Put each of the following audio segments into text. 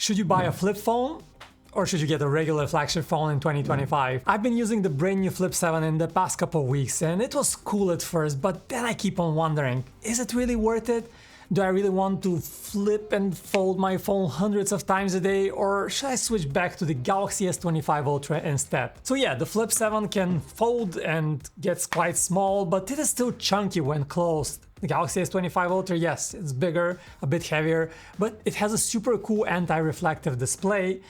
Should you buy a flip phone? Or should you get a regular flagship phone in 2025? I've been using the brand new Flip 7 in the past couple of weeks and it was cool at first, but then I keep on wondering, is it really worth it? Do I really want to flip and fold my phone hundreds of times a day, or should I switch back to the Galaxy S25 Ultra instead? So yeah, the Flip 7 can fold and gets quite small, but it is still chunky when closed. The Galaxy S25 Ultra, yes, it's bigger, a bit heavier, but it has a super cool anti-reflective display.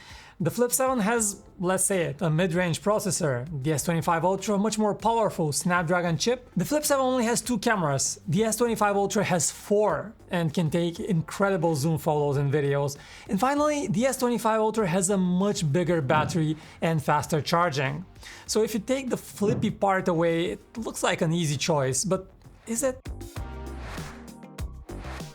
The Flip 7 has, let's say it, a mid-range processor. The S25 Ultra, a much more powerful Snapdragon chip. The Flip 7 only has 2 cameras. The S25 Ultra has 4 and can take incredible zoom photos and videos. And finally, the S25 Ultra has a much bigger battery and faster charging. So if you take the flippy part away, it looks like an easy choice, but is it?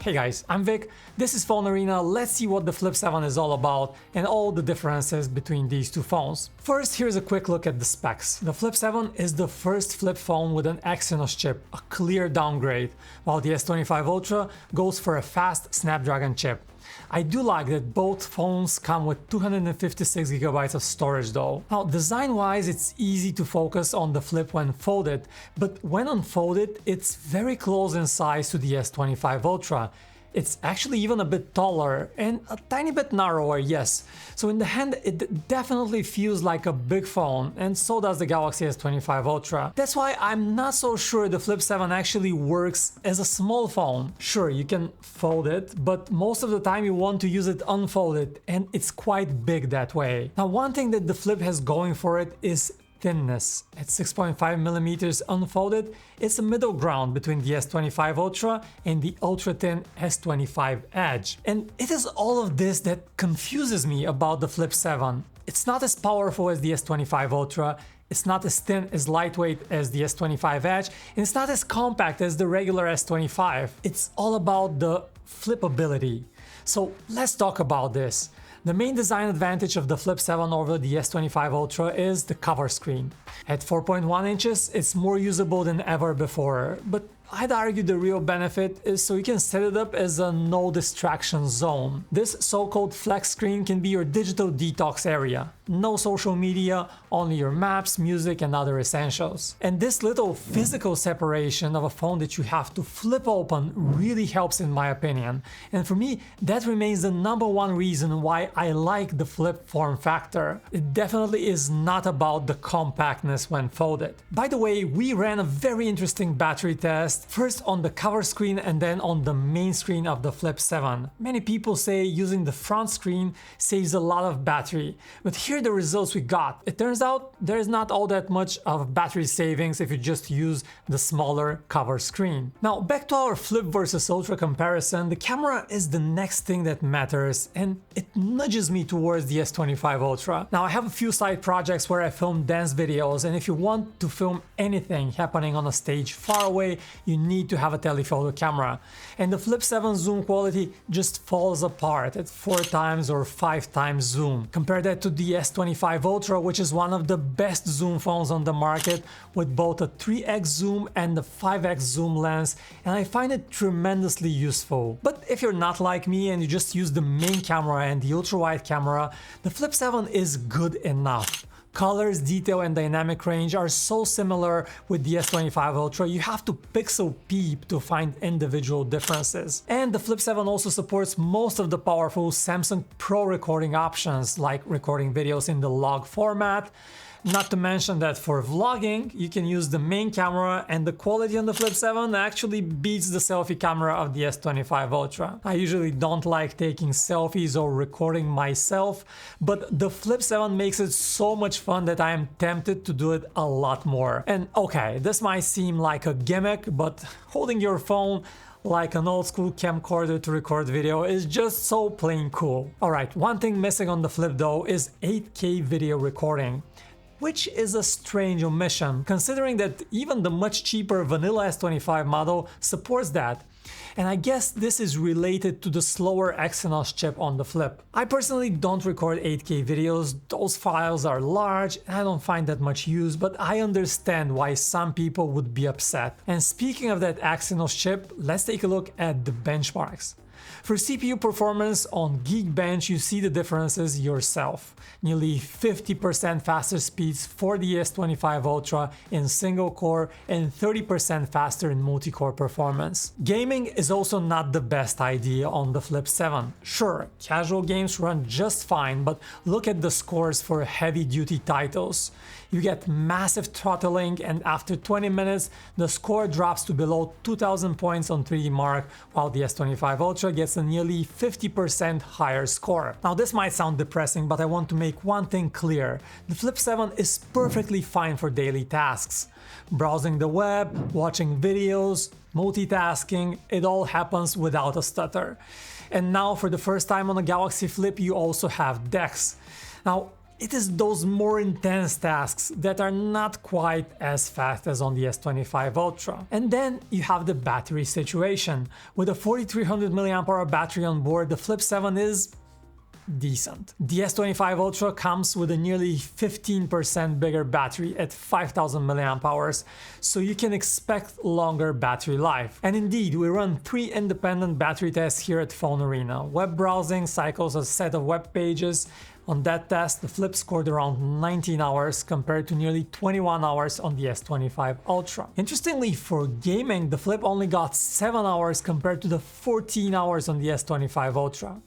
Hey guys, I'm Vic, this is PhoneArena. Let's see what the Flip 7 is all about and all the differences between these two phones. First, here's a quick look at the specs. The Flip 7 is the first flip phone with an Exynos chip, a clear downgrade, while the S25 Ultra goes for a fast Snapdragon chip. I do like that both phones come with 256GB of storage though. Now, design-wise, it's easy to focus on the Flip when folded, but when unfolded, it's very close in size to the S25 Ultra. It's actually even a bit taller and a tiny bit narrower, yes. So in the hand, it definitely feels like a big phone, and so does the Galaxy S25 Ultra. That's why I'm not so sure the Flip 7 actually works as a small phone. Sure, you can fold it, but most of the time you want to use it unfolded, and it's quite big that way. Now, one thing that the Flip has going for it is thinness. At 6.5mm unfolded, it's a middle ground between the S25 Ultra and the ultra-thin S25 Edge. And it is all of this that confuses me about the Flip 7. It's not as powerful as the S25 Ultra, it's not as thin, as lightweight as the S25 Edge, and it's not as compact as the regular S25. It's all about the flippability. So let's talk about this. The main design advantage of the Flip 7 over the S25 Ultra is the cover screen. At 4.1 inches, it's more usable than ever before, but I'd argue the real benefit is so you can set it up as a no distraction zone. This so-called flex screen can be your digital detox area. No social media, only your maps, music and other essentials. And this little physical separation of a phone that you have to flip open really helps in my opinion. And for me, that remains the #1 reason why I like the Flip form factor. It definitely is not about the compactness when folded. By the way, we ran a very interesting battery test, first on the cover screen and then on the main screen of the Flip 7. Many people say using the front screen saves a lot of battery, but here are the results we got. It turns out there is not all that much of battery savings if you just use the smaller cover screen. Now back to our Flip versus Ultra comparison, the camera is the next thing that matters and it nudges me towards the S25 Ultra. Now I have a few side projects where I film dance videos, and if you want to film anything happening on a stage far away, you need to have a telephoto camera. And the Flip 7 zoom quality just falls apart at 4 times or 5 times zoom. Compare that to the S25 Ultra, which is one of the best zoom phones on the market with both a 3x zoom and a 5x zoom lens, and I find it tremendously useful. But if you're not like me and you just use the main camera and the ultra-wide camera, the Flip 7 is good enough. Colors, detail and dynamic range are so similar with the S25 Ultra, you have to pixel peep to find individual differences. And the Flip 7 also supports most of the powerful Samsung Pro recording options, like recording videos in the log format. Not to mention that for vlogging, you can use the main camera and the quality on the Flip 7 actually beats the selfie camera of the S25 Ultra. I usually don't like taking selfies or recording myself, but the Flip 7 makes it so much fun that I am tempted to do it a lot more. And okay, this might seem like a gimmick, but holding your phone like an old school camcorder to record video is just so plain cool. Alright, one thing missing on the Flip though is 8K video recording, which is a strange omission, considering that even the much cheaper vanilla S25 model supports that. And I guess this is related to the slower Exynos chip on the Flip. I personally don't record 8K videos, those files are large and I don't find that much use, but I understand why some people would be upset. And speaking of that Exynos chip, let's take a look at the benchmarks. For CPU performance on Geekbench, you see the differences yourself. Nearly 50% faster speeds for the S25 Ultra in single core and 30% faster in multi-core performance. Gaming is also not the best idea on the Flip 7. Sure, casual games run just fine, but look at the scores for heavy-duty titles. You get massive throttling, and after 20 minutes, the score drops to below 2000 points on 3D Mark, while the S25 Ultra gets a nearly 50% higher score. Now this might sound depressing, but I want to make one thing clear. The Flip 7 is perfectly fine for daily tasks. Browsing the web, watching videos, multitasking, it all happens without a stutter. And now for the first time on a Galaxy Flip, you also have DeX. Now, it is those more intense tasks that are not quite as fast as on the S25 Ultra. And then you have the battery situation. With a 4300 mAh battery on board, the Flip 7 is decent. The S25 Ultra comes with a nearly 15% bigger battery at 5000 mAh, so you can expect longer battery life. And indeed, we run 3 independent battery tests here at PhoneArena. Web browsing cycles a set of web pages. On that test, the Flip scored around 19 hours compared to nearly 21 hours on the S25 Ultra. Interestingly, for gaming, the Flip only got 7 hours compared to the 14 hours on the S25 Ultra.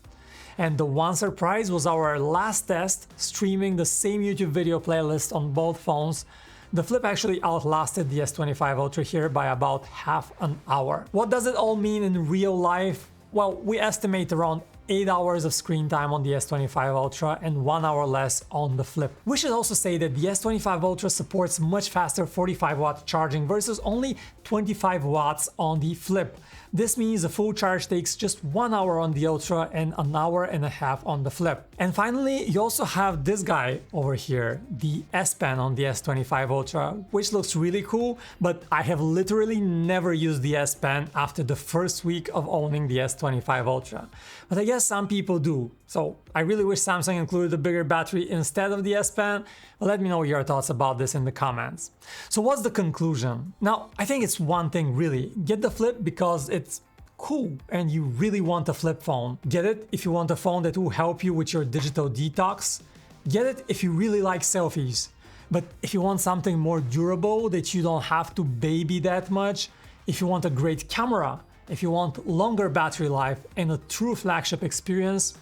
And the one surprise was our last test, streaming the same YouTube video playlist on both phones. The Flip actually outlasted the S25 Ultra here by about half an hour. What does it all mean in real life? Well, we estimate around 8 hours of screen time on the S25 Ultra and 1 hour less on the Flip. We should also say that the S25 Ultra supports much faster 45-watt charging versus only 25 watts on the Flip. This means a full charge takes just 1 hour on the Ultra and an hour and a half on the Flip. And finally, you also have this guy over here, the S Pen on the S25 Ultra, which looks really cool, but I have literally never used the S Pen after the first week of owning the S25 Ultra. But I guess some people do, so I really wish Samsung included a bigger battery instead of the S Pen. Let me know your thoughts about this in the comments. So what's the conclusion? Now, I think it's one thing really. Get the Flip because it's cool and you really want a flip phone. Get it if you want a phone that will help you with your digital detox. Get it if you really like selfies. But if you want something more durable that you don't have to baby that much, if you want a great camera, if you want longer battery life and a true flagship experience,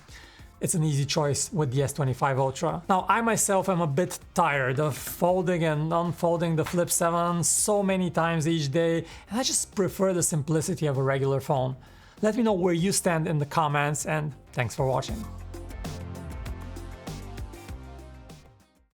it's an easy choice with the S25 Ultra. Now, I myself am a bit tired of folding and unfolding the Flip 7 so many times each day, and I just prefer the simplicity of a regular phone. Let me know where you stand in the comments, and thanks for watching.